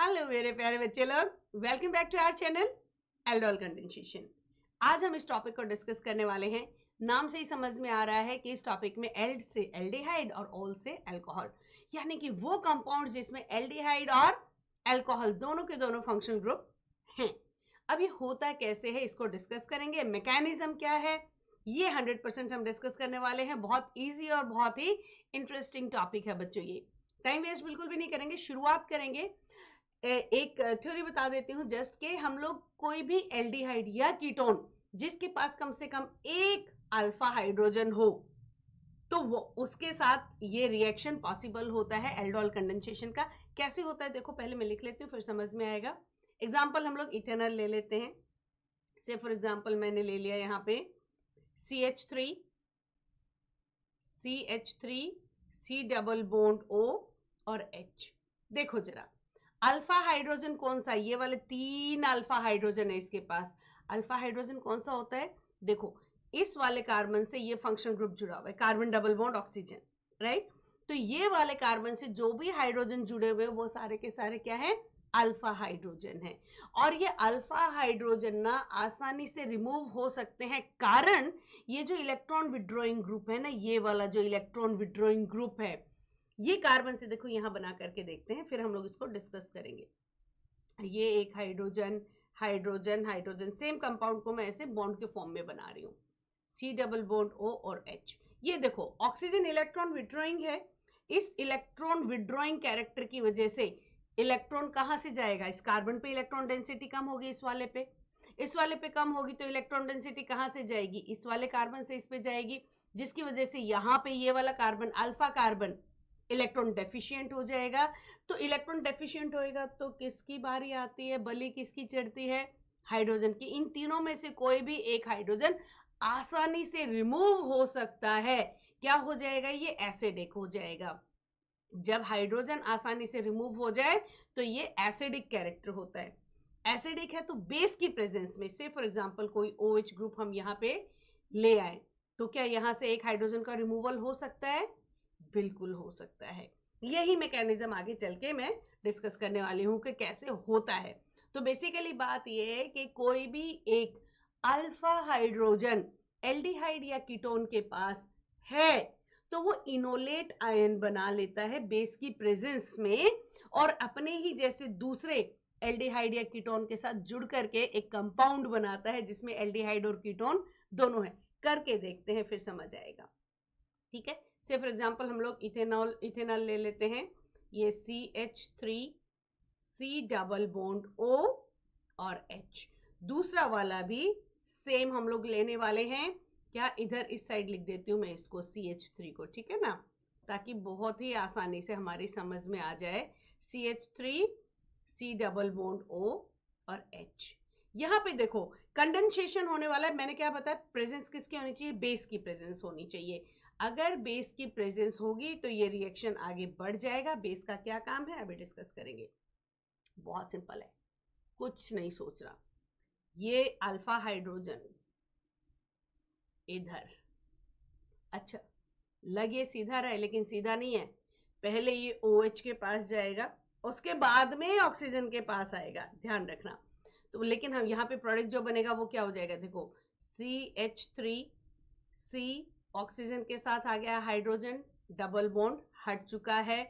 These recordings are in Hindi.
हेलो मेरे प्यारे बच्चे लोग, welcome back to our channel aldol condensation. आज हम इस टॉपिक को डिस्कस करने वाले हैं। नाम से ही समझ में आ रहा है कि इस टॉपिक में एल्ड से एल्डिहाइड और ओल से अल्कोहल, यानी कि वो कंपाउंड जिसमें एल्डिहाइड और अल्कोहल दोनों के दोनों फंक्शनल ग्रुप हैं। अब ये होता कैसे है इसको डिस्कस करेंगे। मैकेनिज्म क्या है ये 100% हम डिस्कस करने वाले हैं। बहुत ईजी और बहुत ही इंटरेस्टिंग टॉपिक है बच्चों। ये टाइम वेस्ट बिल्कुल भी नहीं करेंगे, शुरुआत करेंगे। एक थ्योरी बता देती हूँ जस्ट के हम लोग कोई भी एल्डिहाइड या कीटोन जिसके पास कम से कम एक अल्फा हाइड्रोजन हो तो वो उसके साथ ये रिएक्शन पॉसिबल होता है एल्डोल कंडेंसेशन का। कैसे होता है देखो, पहले मैं लिख लेती हूँ फिर समझ में आएगा। एग्जाम्पल हम लोग इथेनॉल ले लेते हैं। से फॉर एग्जाम्पल मैंने ले लिया यहाँ पे CH3 C double bond O और H। देखो जरा अल्फा हाइड्रोजन कौन सा, ये वाले 3 अल्फा हाइड्रोजन है इसके पास। अल्फा हाइड्रोजन कौन सा होता है, देखो इस वाले कार्बन से ये फंक्शनल ग्रुप जुड़ा हुआ है, carbon double bond oxygen, right. तो ये वाले कार्बन से जो भी हाइड्रोजन जुड़े हुए वो सारे के सारे क्या है, अल्फा हाइड्रोजन है। और ये अल्फा हाइड्रोजन ना आसानी से रिमूव हो सकते हैं, कारण ये जो इलेक्ट्रॉन विड्रॉइंग ग्रुप है ना, ये वाला जो इलेक्ट्रॉन विड्रॉइंग ग्रुप है ये कार्बन से, देखो यहां बना करके देखते हैं फिर हम लोग इसको डिस्कस करेंगे। ये एक hydrogen hydrogen hydrogen same compound को मैं ऐसे बॉन्ड के फॉर्म में बना रही हूँ, C डबल बॉन्ड O और H। ये देखो ऑक्सीजन इलेक्ट्रॉन विड्रॉइंग है। इस इलेक्ट्रॉन विड्रॉइंग कैरेक्टर की वजह से इलेक्ट्रॉन कहां से जाएगा, इस कार्बन पे इलेक्ट्रॉन डेंसिटी कम होगी, इस वाले पे कम होगी, तो इलेक्ट्रॉन डेंसिटी कहां से जाएगी, इस वाले कार्बन से इस पे जाएगी, जिसकी वजह से यहाँ पे ये वाला carbon alpha carbon electron deficient हो जाएगा। तो इलेक्ट्रॉन डेफिशिएंट होएगा तो किसकी बारी आती है, बलि किसकी चढ़ती है, हाइड्रोजन की। इन तीनों में से कोई भी एक हाइड्रोजन आसानी से रिमूव हो सकता है। क्या हो जाएगा, ये एसिडिक हो जाएगा। जब हाइड्रोजन आसानी से रिमूव हो जाए तो ये एसिडिक कैरेक्टर होता है। एसिडिक है तो बेस की प्रेजेंस में, से फॉर एग्जांपल कोई OH ग्रुप हम यहाँ पे ले आए तो क्या यहाँ से एक हाइड्रोजन का रिमूवल हो सकता है, बिल्कुल हो सकता है। यही मैकेनिज्म आगे चल के मैं डिस्कस करने वाली हूँ कि कैसे होता है। तो बेसिकली बात यह है कि कोई भी एक अल्फा हाइड्रोजन एल्डिहाइड या कीटोन के पास है तो वो इनोलेट आयन बना लेता है बेस की प्रेजेंस में, और अपने ही जैसे दूसरे एल्डिहाइड या कीटोन के साथ जुड़ करके एक कंपाउंड बनाता है जिसमें एल्डिहाइड और कीटोन दोनों है। करके देखते हैं फिर समझ आएगा, ठीक है। से फॉर एग्जांपल हम लोग इथेनॉल ले लेते हैं। ये CH3 C double bond O और H। दूसरा वाला भी सेम हम लोग लेने वाले हैं। क्या, इधर इस साइड लिख देती हूँ मैं इसको CH3 को, ठीक है ना, ताकि बहुत ही आसानी से हमारी समझ में आ जाए। CH3 C double bond O और H। यहाँ पे देखो कंडेंसेशन होने वाला है। मैंने क्या बताया, प्रेजेंस किसकी होनी चाहिए, बेस की प्रेजेंस होनी चाहिए। अगर बेस की प्रेजेंस होगी तो ये रिएक्शन आगे बढ़ जाएगा। बेस का क्या काम है अभी डिस्कस करेंगे। बहुत सिंपल है, कुछ नहीं सोचना। ये अल्फा हाइड्रोजन इधर, अच्छा लगे सीधा रहे लेकिन सीधा नहीं है। पहले ये OH के पास जाएगा, उसके बाद में ऑक्सीजन के पास आएगा, ध्यान रखना। तो लेकिन हम यहाँ पे प्रोडक्ट जो बनेगा वो क्या हो जाएगा, देखो CH3 C ऑक्सीजन के साथ आ गया, हाइड्रोजन डबल बॉन्ड हट चुका है,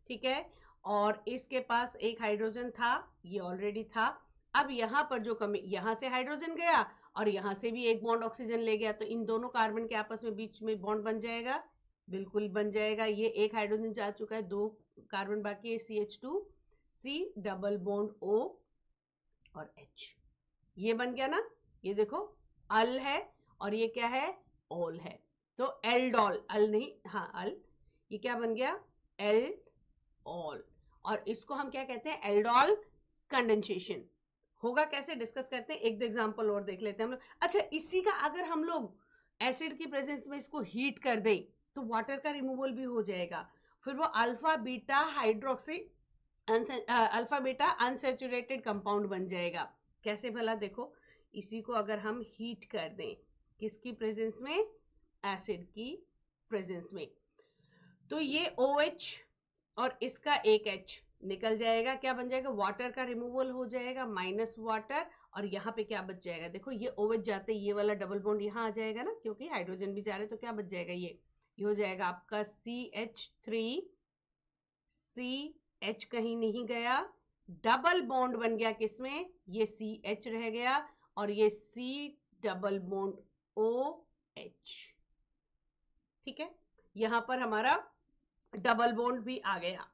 ठीक है। और इसके पास एक हाइड्रोजन था, ये ऑलरेडी था। अब यहाँ पर जो कमी, यहाँ से हाइड्रोजन गया और यहाँ से भी एक बॉन्ड ऑक्सीजन ले गया, तो इन दोनों कार्बन के आपस में बीच में बॉन्ड बन जाएगा, बिल्कुल बन जाएगा। ये एक हाइड्रोजन जा चुका है, 2 कार्बन बाकी है, CH2 C double bond O और H। ये बन गया ना, ये देखो अल है और ये क्या है, ओल है। तो एल्डोल, अल नहीं, हाँ अल, ये क्या बन गया, एल्डोल। और इसको हम क्या कहते हैं, एल्डोल कंडेंसेशन। होगा कैसे डिस्कस करते हैं, एक दो एग्जांपल और देख लेते हैं हम लोग। अच्छा, इसी का अगर हम लोग एसिड की प्रेजेंस में इसको हीट कर दें तो वाटर का रिमूवल भी हो जाएगा। फिर वो alpha beta hydroxy alpha beta unsaturated compound बन जाएगा। कैसे भला, देखो इसी को अगर हम हीट कर दें किसकी प्रेजेंस में, एसिड की प्रेजेंस में, तो ये OH और इसका एक H निकल जाएगा, क्या बन जाएगा, वाटर का रिमूवल हो जाएगा, माइनस वाटर, और यहाँ पे क्या बच जाएगा, देखो ये OH जाते ये वाला डबल बॉन्ड यहाँ आ जाएगा ना, क्योंकि हाइड्रोजन भी जा रहे, तो क्या बच जाएगा, ये हो जाएगा आपका CH3, CH कहीं नहीं गया, डबल बॉन्ड बन गया किसमें, ये CH रह गया, और ये C डबल बॉन्ड OH। ठीक है, यहां पर हमारा डबल बॉन्ड भी आ गया,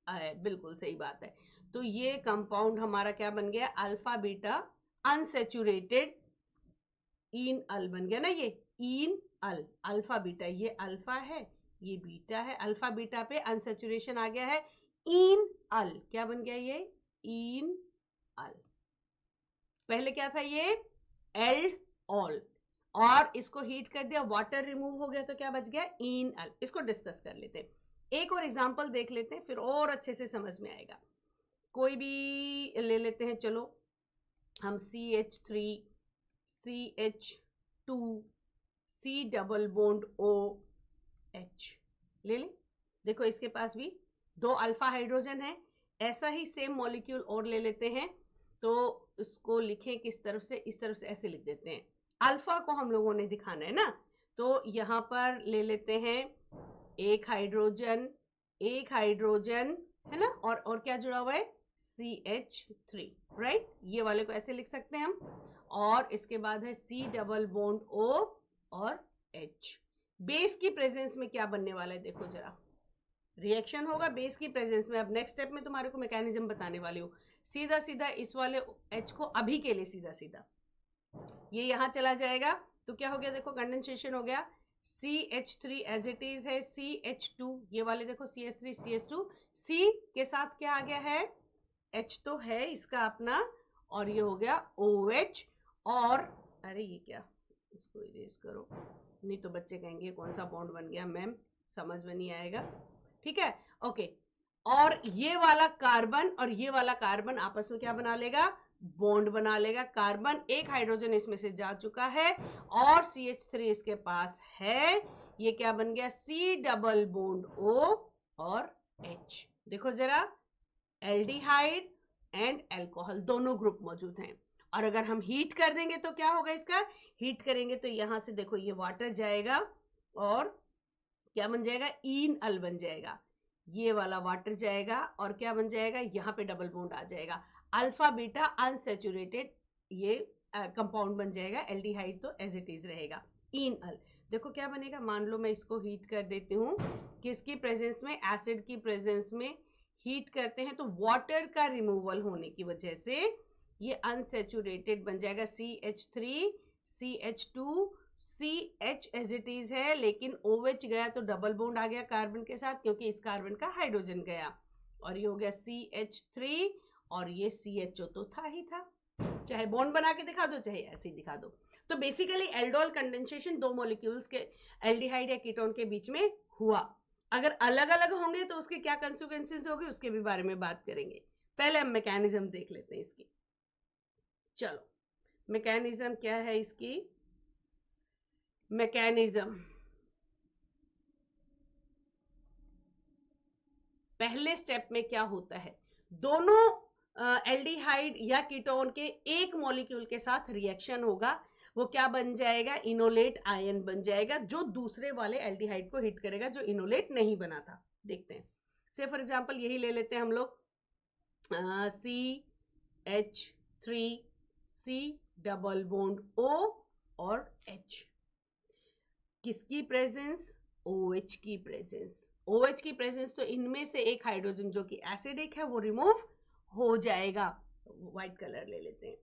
बिल्कुल सही बात है। तो ये कंपाउंड हमारा क्या बन गया, अल्फा बीटा अनसेचुरेटेड इन अल बन गया ना, ये इन अल, अल्फा बीटा, ये अल्फा है ये बीटा है, अल्फा बीटा पे अनसेचुरेशन आ गया है, इन अल क्या बन गया, ये इन अल। पहले क्या था, ये एल्ड ऑल, और इसको हीट कर दिया, वाटर रिमूव हो गया, तो क्या बच गया, इन अल। इसको डिस्कस कर लेते हैं, एक और एग्जांपल देख लेते हैं, फिर और अच्छे से समझ में आएगा। कोई भी ले लेते हैं, चलो हम CH3, CH2, C double bond OH ले लें। देखो इसके पास भी 2 अल्फा हाइड्रोजन है, ऐसा ही सेम मॉलिक्यूल और ले लेते हैं, तो इसको लिखें किस तरफ से, इस तरफ से ऐसे लिख देते हैं, अल्फा को हम लोगों ने दिखाना है ना, तो यहाँ पर ले लेते हैं एक हाइड्रोजन है ना, और क्या जुड़ा हुआ है, CH3, राइट, ये वाले को ऐसे लिख सकते हैं हम, और इसके बाद है C डबल बॉन्ड O और H। बेस की प्रेजेंस में क्या बनने वाला है, देखो जरा, रिएक्शन होगा बेस की प्रेजेंस में। अब नेक्स्ट स्टेप में तुम्हारे को मैकेनिज्म बताने वाली हूँ। सीधा सीधा इस वाले H को अभी के लिए सीधा सीधा ये यहां चला जाएगा, तो क्या हो गया, देखो कंडेंसेशन हो गया, CH3 एज इट इज है, CH2 ये वाले देखो, CH3 CH2, C के साथ क्या आ गया है, H तो है इसका अपना, और ये हो गया OH, और अरे ये क्या, इसको इरेज करो, नहीं तो बच्चे कहेंगे कौन सा बॉन्ड बन गया मैम, समझ में नहीं आएगा, ठीक है, ओके। और ये वाला कार्बन और ये वाला कार्बन आपस में क्या बना लेगा, बॉन्ड बना लेगा, कार्बन एक हाइड्रोजन इसमें से जा चुका है, और CH3 इसके पास है, ये क्या बन गया, C डबल बॉन्ड O और H। देखो जरा, एल्डिहाइड एंड अल्कोहल दोनों ग्रुप मौजूद हैं, और अगर हम हीट कर देंगे तो क्या होगा, इसका हीट करेंगे तो यहां से देखो ये वाटर जाएगा, और क्या बन जाएगा, इन अल बन जाएगा, ये वाला वाटर जाएगा, और क्या बन जाएगा, यहाँ पे डबल बॉन्ड आ जाएगा, अल्फा बीटा अनसेचुरेटेड ये कंपाउंड बन जाएगा, एल्डिहाइड तो एज इट इज रहेगा, इन अल। देखो क्या बनेगा, मान लो मैं इसको हीट कर देती हूँ, किसकी प्रेजेंस में, एसिड की प्रेजेंस में हीट करते हैं, तो वाटर का रिमूवल होने की वजह से ये अनसेचुरेटेड बन जाएगा, CH3 CH2 CH as it is है, लेकिन OH गया तो डबल बॉन्ड आ गया कार्बन के साथ, क्योंकि इस कार्बन का हाइड्रोजन गया, और ये हो गया CH3, और ये CHO तो था ही था, चाहे बॉन्ड बना के दिखा दो चाहे ऐसे ही दिखा दो। तो बेसिकली एल्डोल कंडेंसेशन दो मॉलिक्यूल्स के एल्डिहाइड या कीटोन के बीच में हुआ। अगर अलग अलग होंगे तो उसके क्या कंसिक्वेंसेस होंगे उसके भी बारे में बात करेंगे। पहले हम मैकेनिज्म देख लेते हैं इसकी। चलो मैकेनिज्म क्या है इसकी, मैकेनिज्म पहले स्टेप में क्या होता है, दोनों एल्डिहाइड या कीटोन के एक मॉलिक्यूल के साथ रिएक्शन होगा, वो क्या बन जाएगा, इनोलेट आयन बन जाएगा, जो दूसरे वाले एल्डिहाइड को हिट करेगा जो इनोलेट नहीं बना था। देखते हैं, से फॉर एग्जांपल यही ले लेते हैं हम लोग, CH3 C double bond O और H, किसकी प्रेजेंस, OH की प्रेजेंस, OH की प्रेजेंस, तो इनमें से एक हाइड्रोजन जो कि एसिडिक है वो रिमूव हो जाएगा, व्हाइट कलर ले लेते हैं,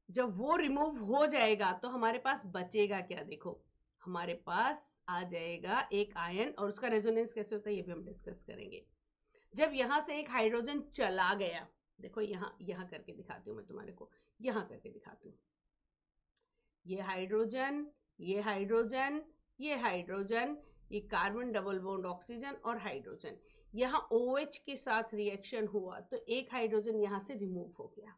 जब वो रिमूव हो जाएगा तो हमारे पास बचेगा क्या, देखो हमारे पास आ जाएगा एक आयन, और उसका रेजोनेंस कैसे होता है ये भी हम डिस्कस करेंगे। जब यहां से एक हाइड्रोजन चला गया, देखो यहां करके दिखाती हूँ मैं तुम्हारे को, यहां करके दिखाती हूँ, ये हाइड्रोजन ये हाइड्रोजन ये हाइड्रोजन, ये कार्बन डबल बॉन्ड ऑक्सीजन और हाइड्रोजन, यहाँ OH के साथ रिएक्शन हुआ तो एक हाइड्रोजन यहाँ से रिमूव हो गया।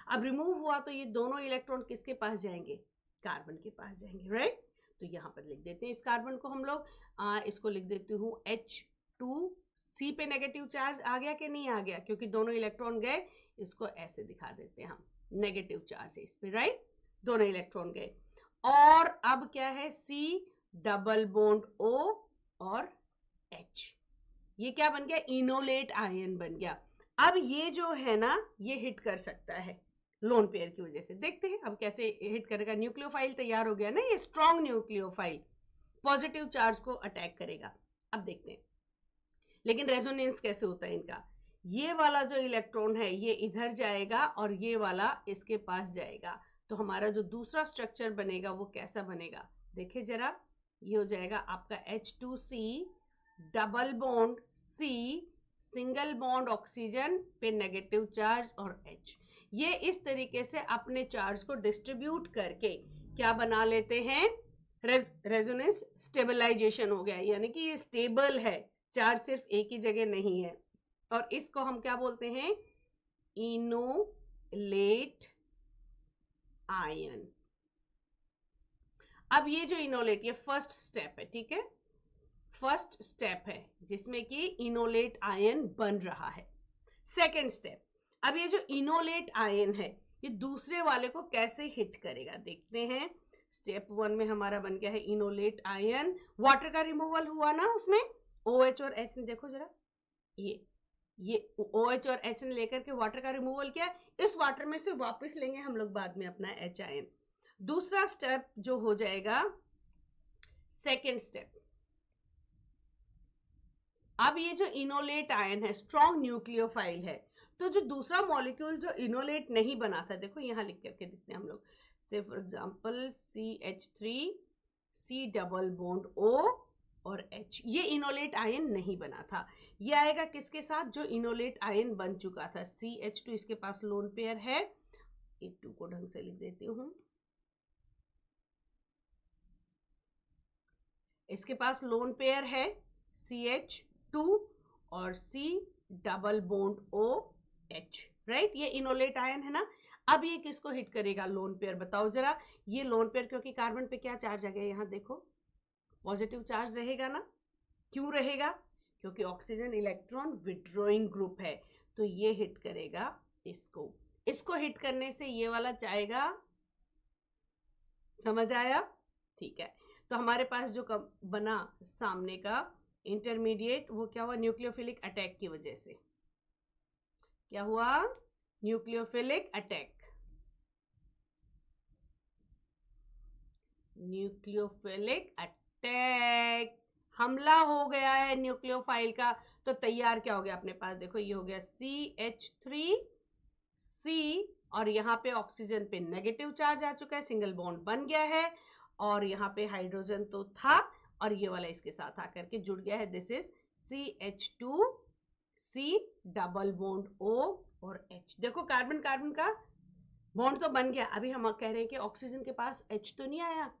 अब रिमूव हुआ तो ये दोनों इलेक्ट्रॉन किसके पास जाएंगे, कार्बन के पास जाएंगे, राइट। तो यहाँ पर लिख देते हैं इस कार्बन को हम लोग, इसको लिख देती हूँ H2 सी पे नेगेटिव चार्ज आ गया कि नहीं आ गया, क्योंकि दोनों इलेक्ट्रॉन गए, इसको ऐसे दिखा देते हैं हम, नेगेटिव चार्ज है इस पे, राइट, दोनों इलेक्ट्रॉन गए। और अब क्या है, सी डबल बॉन्ड ओ और H, ये क्या बन गया, इनोलेट आयन बन गया। अब ये जो है ना, ये हिट कर सकता है लोन पेयर की वजह से। देखते हैं अब कैसे हिट करेगा। न्यूक्लियोफाइल तैयार हो गया ना, ये स्ट्रॉन्ग न्यूक्लियोफाइल पॉजिटिव चार्ज को अटैक करेगा। अब देखते हैं लेकिन रेजोनेंस कैसे होता है इनका। ये वाला जो इलेक्ट्रॉन है ये इधर जाएगा और ये वाला इसके पास जाएगा, तो हमारा जो दूसरा स्ट्रक्चर बनेगा वो कैसा बनेगा, देखिए जरा, ये हो जाएगा आपका H2C double bond C, single bond oxygen पे नेगेटिव चार्ज और H। ये इस तरीके से अपने चार्ज को डिस्ट्रीब्यूट करके क्या बना लेते हैं, रेजोनेंस स्टेबलाइजेशन हो गया, यानी कि ये स्टेबल है, चार्ज सिर्फ एक ही जगह नहीं है। और इसको हम क्या बोलते हैं, इनोलेट आयन। अब ये जो इनोलेट, ये फर्स्ट स्टेप है, ठीक है, फर्स्ट स्टेप है जिसमें कि इनोलेट आयन बन रहा है। सेकेंड स्टेप, अब ये जो इनोलेट आयन है ये दूसरे वाले को कैसे हिट करेगा, देखते हैं। स्टेप 1 में हमारा बन गया है इनोलेट आयन, वाटर का रिमूवल हुआ ना उसमें, OH और H ने, देखो जरा, ये OH और H ने लेकर के वाटर का रिमूवल किया, इस वाटर में से वापस लेंगे हम लोग बाद में अपना H आयन। दूसरा स्टेप जो हो जाएगा सेकेंड स्टेप, अब ये जो इनोलेट आयन है स्ट्रॉन्ग न्यूक्लियोफाइल है, तो जो दूसरा मॉलिक्यूल जो इनोलेट नहीं बना था, देखो यहां लिख करके देखते हैं हम लोग, से for example CH3 C double bond O और H, ये इनोलेट आयन नहीं बना था। ये आएगा किसके साथ, जो इनोलेट आयन बन चुका था, CH2 इसके पास लोन पेयर है, एक 2 को ढंग से लिख देती हूं, इसके पास लोन पेयर है CH2 और C double bond OH, right, ये इनोलेट आयन है ना। अब ये किसको हिट करेगा, लोन पेयर, बताओ जरा। ये लोन पेयर, क्योंकि कार्बन पे क्या चार्ज आ गया, यहाँ देखो पॉजिटिव चार्ज रहेगा ना, क्यों रहेगा, क्योंकि ऑक्सीजन इलेक्ट्रॉन विड्रॉइंग ग्रुप है, तो ये हिट करेगा इसको। इसको हिट करने से ये वाला जाएगा, समझ आया, ठीक है। तो हमारे पास जो बना सामने का इंटरमीडिएट, वो क्या हुआ, न्यूक्लियोफिलिक अटैक की वजह से, क्या हुआ, न्यूक्लियोफिलिक अटैक, न्यूक्लियोफिलिक अटैक, हमला हो गया है न्यूक्लियोफाइल का। तो तैयार क्या हो गया अपने पास, देखो ये हो गया CH3C, और यहाँ पे ऑक्सीजन पे नेगेटिव चार्ज आ चुका है, सिंगल बॉन्ड बन गया है, और यहाँ पे हाइड्रोजन तो था और ये वाला इसके साथ आकर के जुड़ गया है, this is CH2C double bond O और H। देखो कार्बन कार्बन का बॉन्ड तो बन गया, अभी हम कह रहे हैं कि ऑक्सीजन के पास H तो नहीं आया,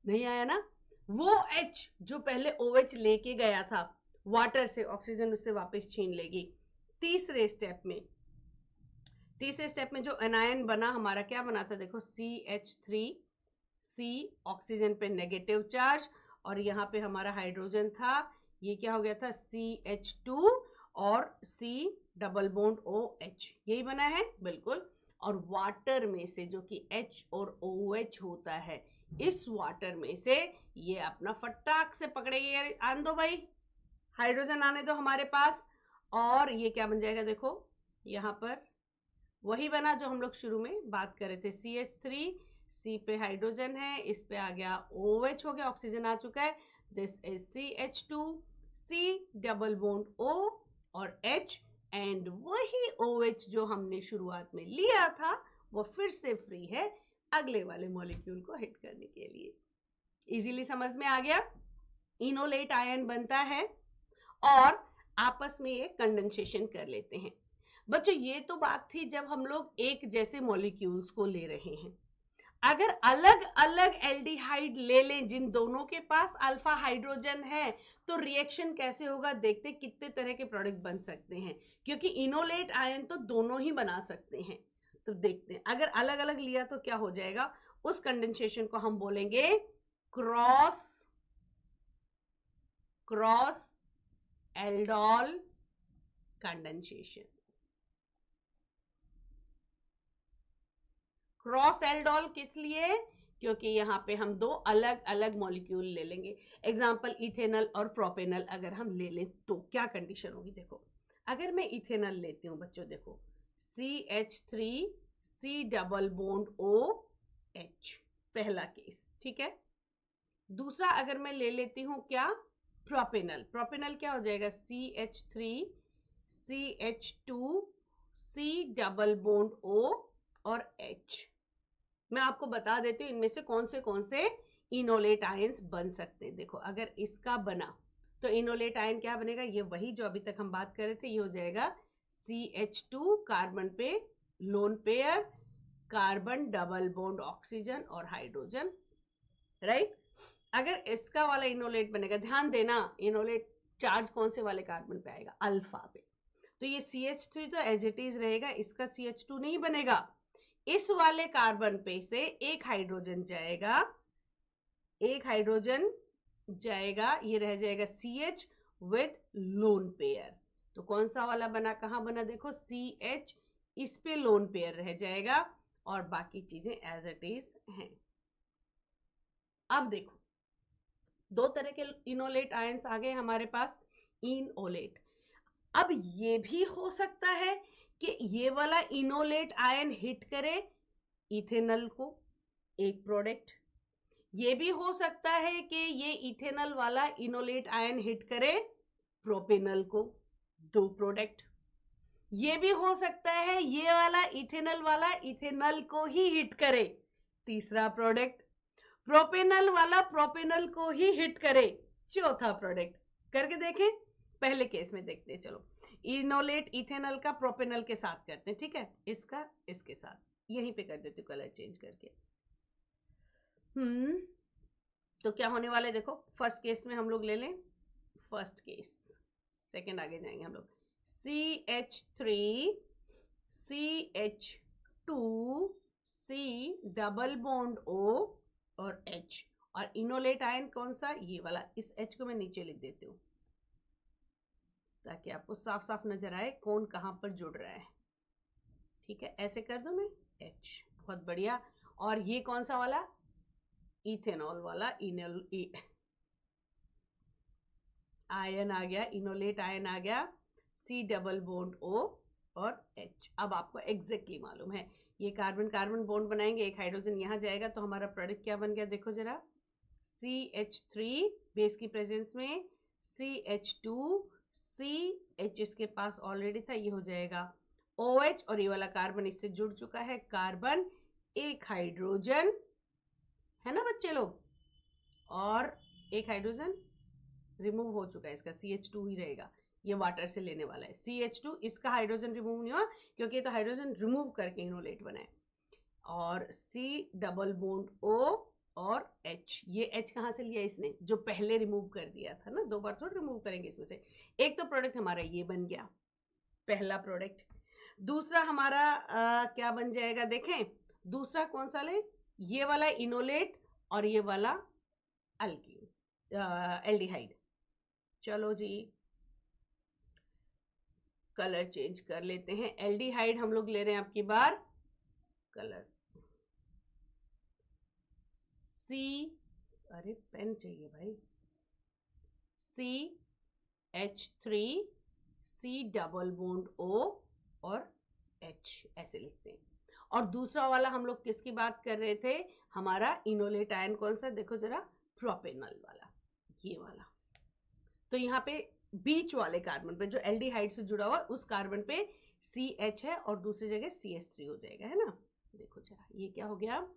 नहीं आया ना, वो H जो पहले OH लेके गया था वाटर से, ऑक्सीजन उससे वापस छीन लेगी। तीसरे स्टेप में जो एनायन बना हमारा, क्या बना था, देखो CH3C, ऑक्सीजन पे नेगेटिव चार्ज, और यहाँ पे हमारा हाइड्रोजन था, ये क्या हो गया था, CH2 और C डबल बॉन्ड OH, यही बना है बिल्कुल। और वाटर में से जो कि H और OH होता है, इस वाटर में से ये अपना फटाक से पकड़ेगी, आने दो भाई, हाइड्रोजन आने दो हमारे पास, और ये क्या बन जाएगा, देखो यहाँ पर वही बना जो हम लोग शुरू में बात कर रहे थे, CH3, C पे हाइड्रोजन है, इस पे आ गया OH हो गया, ऑक्सीजन आ चुका है, this is CH2, C double bond O और H, एंड वही OH जो हमने शुरुआत में लिया था वो फिर से फ्री है अगले वाले मॉलिक्यूल को हिट करने के लिए। इजीली समझ में आ गया, इनोलेट आयन बनता है और आपस में ये कंडेंसेशन कर लेते हैं। बच्चों ये तो बात थी जब हम लोग एक जैसे मॉलिक्यूल्स को ले रहे हैं, अगर अलग अलग एल्डिहाइड ले लें जिन दोनों के पास अल्फा हाइड्रोजन है, तो रिएक्शन कैसे होगा, देखते कितने तरह के प्रोडक्ट बन सकते हैं, क्योंकि इनोलेट आयन तो दोनों ही बना सकते हैं। तो देखते हैं अगर अलग अलग लिया तो क्या हो जाएगा, उस कंडेंसेशन को हम बोलेंगे cross aldol condensation. Cross aldol किस लिए? क्योंकि यहाँ पे हम दो अलग अलग मॉलिक्यूल ले लेंगे। एग्जाम्पल इथेनॉल और प्रोपेनॉल अगर हम ले लें तो क्या कंडीशन होगी? देखो, अगर मैं इथेनॉल लेती हूँ बच्चों, देखो CH3 डबल बॉन्ड OH, पहला केस, ठीक है। दूसरा अगर मैं ले लेती हूँ क्या? प्रोपेनॉल। प्रोपेनॉल क्या हो जाएगा? CH3 CH2 double bond O और H। मैं आपको बता देती हूँ इनमें से कौन से इनोलेट आयंस बन सकते हैं। देखो, अगर इसका बना तो इनोलेट आयन क्या बनेगा? ये वही जो अभी तक हम बात कर रहे थे, ये हो जाएगा CH2 कार्बन पे lone pair, carbon double bond oxygen और हाइड्रोजन, राइट। अगर इसका वाला इनोलेट बनेगा, ध्यान देना, इनोलेट चार्ज कौन से वाले कार्बन पे आएगा? अल्फा पे। तो ये CH3 तो एज इट इज रहेगा, इसका CH2 नहीं बनेगा। इस वाले कार्बन पे से एक हाइड्रोजन जाएगा, ये रह जाएगा CH विथ लोन पेयर। तो कौन सा वाला बना, कहां बना? देखो CH, इस पे लोन पेयर रह जाएगा और बाकी चीजें एज इट इज हैं। अब देखो, दो तरह के इनोलेट आयंस आ गए हमारे पास, इनओलेट। अब ये भी हो सकता है कि ये वाला इनोलेट आयन हिट करे इथेनॉल को, एक प्रोडक्ट। ये भी हो सकता है कि ये इथेनॉल वाला इनोलेट आयन हिट करे प्रोपेनॉल को, दो प्रोडक्ट। ये भी हो सकता है ये वाला इथेनॉल वाला इथेनॉल को ही हिट करे, तीसरा प्रोडक्ट। प्रोपेनॉल वाला प्रोपेनॉल को ही हिट करे, चौथा प्रोडक्ट। करके देखें, पहले केस में देखते हैं। चलो, इनोलेट इथेनॉल का प्रोपेनॉल के साथ करते हैं, ठीक है। इसका इसके साथ यहीं पे कर देती हूँ कलर चेंज करके। तो क्या होने वाला है? देखो, फर्स्ट केस में हम लोग ले लें, फर्स्ट केस, सेकंड आगे जाएंगे हम लोग। CH3 CH2 C double bond O और H, और इनोलेट आयन कौन सा? ये वाला। इस H को मैं नीचे लिख देती हूँ ताकि आपको साफ साफ नजर आए कौन कहां पर जुड़ रहा है, ठीक है। ऐसे कर दूं मैं, H, बहुत बढ़िया। और ये कौन सा वाला? इथेनॉल वाला आयन आ गया, इनोलेट आयन आ गया, C डबल बॉन्ड O और H। अब आपको एग्जैक्टली मालूम है, ये कार्बन कार्बन बॉन्ड बनाएंगे, एक हाइड्रोजन यहां जाएगा, तो हमारा प्रोडक्ट क्या बन गया? देखो जरा, CH3 बेस की प्रेजेंस में, CH2 CH इसके पास ऑलरेडी था, ये हो जाएगा OH, और ये वाला कार्बन इससे जुड़ चुका है, कार्बन, एक हाइड्रोजन, है ना बच्चे लोग, और एक हाइड्रोजन रिमूव हो चुका है, इसका CH2 ही रहेगा, ये वाटर से लेने वाला है। CH2, इसका हाइड्रोजन रिमूव नहीं हुआ क्योंकि ये तो हाइड्रोजन रिमूव करके इनोलेट बना है। और C डबल बॉन्ड O और H, ये H कहां से लिया इसने? जो पहले रिमूव कर दिया था ना, दो बार थोड़ा रिमूव करेंगे इसमें से। एक तो प्रोडक्ट हमारा ये बन गया, पहला प्रोडक्ट। दूसरा हमारा क्या बन जाएगा? देखें, दूसरा कौन सा ले? ये वाला इनोलेट और ये वाला एल्डिहाइड। चलो जी, कलर चेंज कर लेते हैं। एल्डिहाइड हम लोग ले रहे हैं आपकी बार, कलर C, अरे पेन चाहिए भाई, CH3 C double bond O और H, ऐसे लिखते हैं। और दूसरा वाला हम लोग किसकी बात कर रहे थे? हमारा इनोलेट आयन कौन सा? देखो जरा, प्रोपेनॉल वाला, ये वाला। तो यहाँ पे बीच वाले कार्बन पे जो एल्डिहाइड से जुड़ा हुआ उस कार्बन पे CH है और दूसरी जगह CH3 हो जाएगा, है ना। देखो जरा, ये क्या हो गया?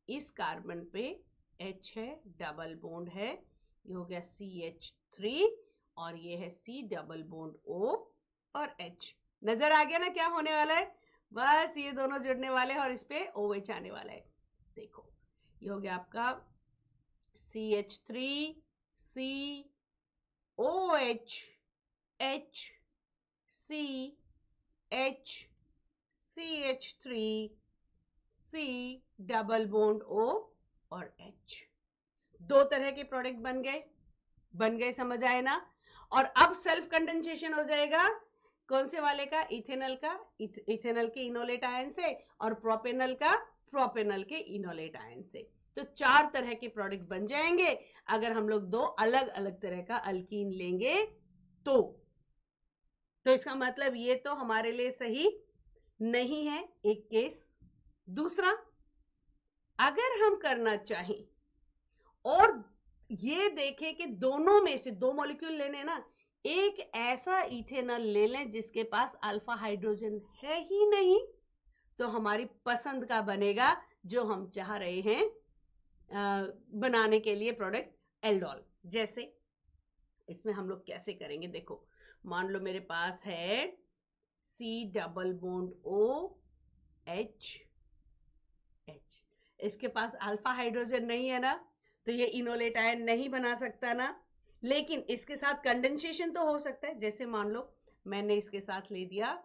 इस कार्बन पे H है, डबल बॉन्ड है, ये हो गया CH3, और ये है C डबल बॉन्ड O और H। नजर आ गया ना क्या होने वाला है? बस ये दोनों जुड़ने वाले हैं और इस पे OH आने वाला है। देखो, ये हो गया आपका CH3 C OH H C H CH3 C double bond O और H। दो तरह के प्रोडक्ट बन गए, समझ आए ना। और अब सेल्फ कंडेंसेशन हो जाएगा कौन से वाले का, इथेनॉल का, इथेनॉल के इनोलेट आयन से, और प्रोपेनॉल का प्रोपेनॉल के इनोलेट आयन से। तो 4 तरह के प्रोडक्ट बन जाएंगे अगर हम लोग 2 अलग अलग तरह का अल्कीन लेंगे तो इसका मतलब ये तो हमारे लिए सही नहीं है, एक केस। दूसरा, अगर हम करना चाहें और ये देखें कि दोनों में से 2 मॉलिक्यूल लेने ना, एक ऐसा इथेनॉल ले लें जिसके पास अल्फा हाइड्रोजन है ही नहीं, तो हमारी पसंद का बनेगा जो हम चाह रहे हैं बनाने के लिए प्रोडक्ट, एल्डोल। जैसे इसमें हम लोग कैसे करेंगे, देखो मान लो मेरे पास है C double bond O H H, इसके पास अल्फा हाइड्रोजन नहीं है ना, तो ये इनोलेट आयन नहीं बना सकता ना, लेकिन इसके साथ कंडेंसेशन तो हो सकता है। जैसे मान लो मैंने इसके साथ ले दिया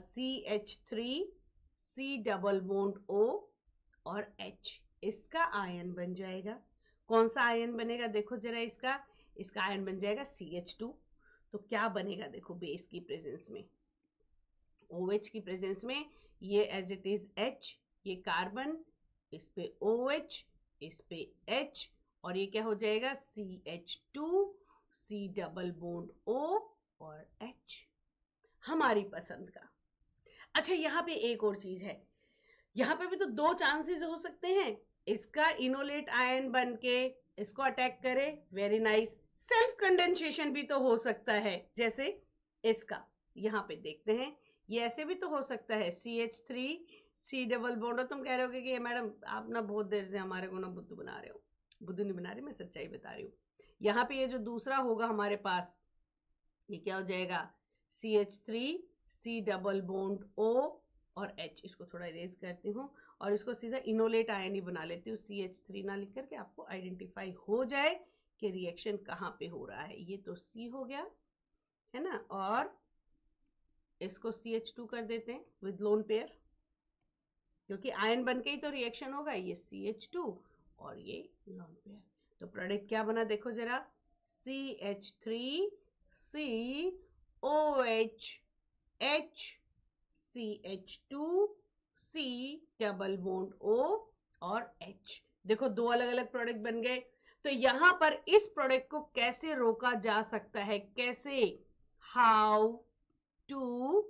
CH3 C double bond O और H, इसका आयन बन जाएगा। कौन सा आयन बनेगा देखो जरा, इसका आयन बन जाएगा CH2। तो क्या बनेगा देखो, बेस की प्रेजेंस में, OH की प्रेजेंस में, ये एज इट इज H, ये कार्बन, इस पे OH, इस पे H, और ये क्या हो जाएगा CH2 C double bond O और H, हमारी पसंद का। अच्छा यहाँ पे एक और चीज है, यहाँ पे भी तो 2 चांसेस हो सकते हैं, इसका इनोलेट आयन बन के इसको अटैक करे, वेरी नाइस। सेल्फ कंडेंसेशन भी तो हो सकता है, जैसे इसका यहाँ पे देखते हैं, ये ऐसे भी तो हो सकता है CH3 C डबल बॉन्ड। तुम कह रहे होगे कि मैडम आप ना बहुत देर से हमारे को ना बुद्धू बना रहे हो। बुद्धू नहीं बना रही, मैं सच्चाई बता रही हूँ। यहाँ पे ये जो दूसरा होगा हमारे पास, ये क्या हो जाएगा CH3 C double bond O और H, इसको थोड़ा इरेज करती हूँ और इसको सीधा इनोलेट आयन ही बना लेती हूँ, CH3 ना लिख करके आपको आइडेंटिफाई हो जाए कि रिएक्शन कहाँ पे हो रहा है। ये तो C हो गया है ना, और इसको CH2 कर देते हैं विद लोन पेयर, क्योंकि आयन बन के ही तो रिएक्शन होगा, ये CH2 और ये लोन पेयर। तो प्रोडक्ट क्या बना देखो जरा, CH3 C OH H CH2 C double bond O और H। देखो 2 अलग अलग प्रोडक्ट बन गए। तो यहां पर इस प्रोडक्ट को कैसे रोका जा सकता है, कैसे, how to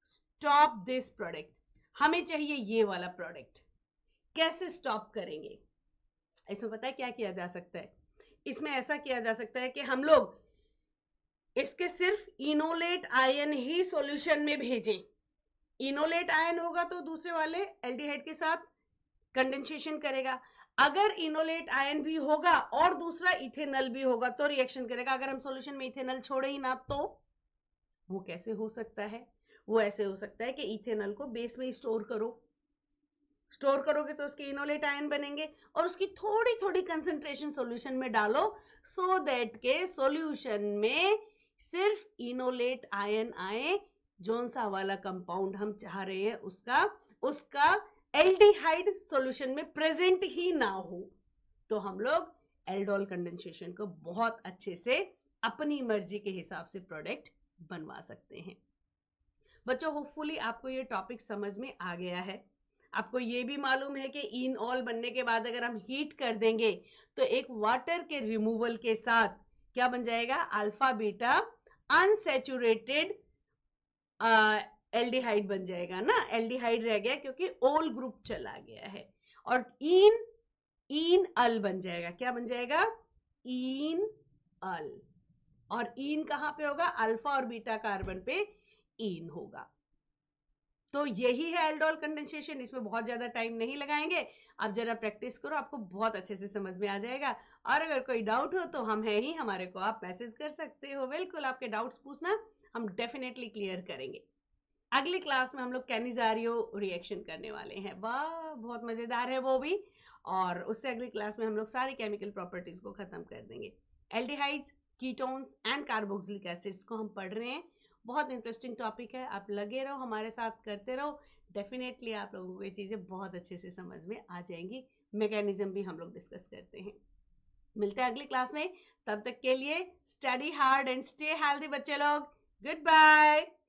stop this product, हमें चाहिए ये वाला प्रोडक्ट, कैसे स्टॉप करेंगे। इसमें पता है क्या किया जा सकता है, इसमें ऐसा किया जा सकता है कि हम लोग इसके सिर्फ इनोलेट आयन ही सॉल्यूशन में भेजें। इनोलेट आयन होगा तो दूसरे वाले एल्डिहाइड के साथ कंडेंसेशन करेगा, अगर इनोलेट आयन भी होगा और दूसरा इथेनॉल भी होगा तो रिएक्शन करेगा। अगर हम सॉल्यूशन में इथेनॉल छोड़े ही ना तो वो कैसे हो सकता है, वो ऐसे हो सकता है कि इथेनॉल को बेस में स्टोर करो, स्टोर करोगे तो उसके इनोलेट आयन बनेंगे और उसकी थोड़ी थोड़ी कंसंट्रेशन सॉल्यूशन में डालो, सो दैट के सॉल्यूशन में सिर्फ इनोलेट आयन आए, जोन सा वाला कंपाउंड हम चाह रहे हैं उसका एल्डिहाइड सॉल्यूशन में प्रेजेंट ही ना हो। तो हम लोग एल्डोल कंडेंसेशन को बहुत अच्छे से अपनी मर्जी के हिसाब से प्रोडक्ट बनवा सकते हैं। बच्चों होपफुली आपको ये टॉपिक समझ में आ गया है। आपको ये भी मालूम है कि इनऑल बनने के बाद अगर हम हीट कर देंगे तो एक वाटर के रिमूवल के साथ क्या बन जाएगा, अल्फा बीटा अनसैचुरेटेड एल्डिहाइड बन जाएगा ना, एल्डिहाइड रह गया क्योंकि ओल ग्रुप चला गया है, और इन अल बन जाएगा। क्या बन जाएगा, इन अल, और इन कहां पे होगा, अल्फा और बीटा कार्बन पे इन होगा। तो यही है एल्डोल कंडेंसेशन, इसमें बहुत ज्यादा टाइम नहीं लगाएंगे, आप जरा प्रैक्टिस करो, आपको बहुत अच्छे से समझ में आ जाएगा। और अगर कोई डाउट हो तो हम है ही, हमारे को आप मैसेज कर सकते हो, बिल्कुल आपके डाउट्स पूछना, हम डेफिनेटली क्लियर करेंगे। अगली क्लास में हम लोग कैनिजारियो रिएक्शन करने वाले हैं, वाह बहुत मजेदार है वो भी, और उससे अगली क्लास में हम लोग सारी केमिकल प्रॉपर्टीज को खत्म कर देंगे। Aldehydes, ketones and carboxylic acids को हम पढ़ रहे हैं, बहुत इंटरेस्टिंग टॉपिक है, आप लगे रहो हमारे साथ, करते रहो, डेफिनेटली आप लोगों को ये चीजें बहुत अच्छे से समझ में आ जाएंगी। मैकेनिज्म भी हम लोग डिस्कस करते हैं। मिलते हैं अगली क्लास में, तब तक के लिए study hard and stay healthy बच्चे लोग। Good bye.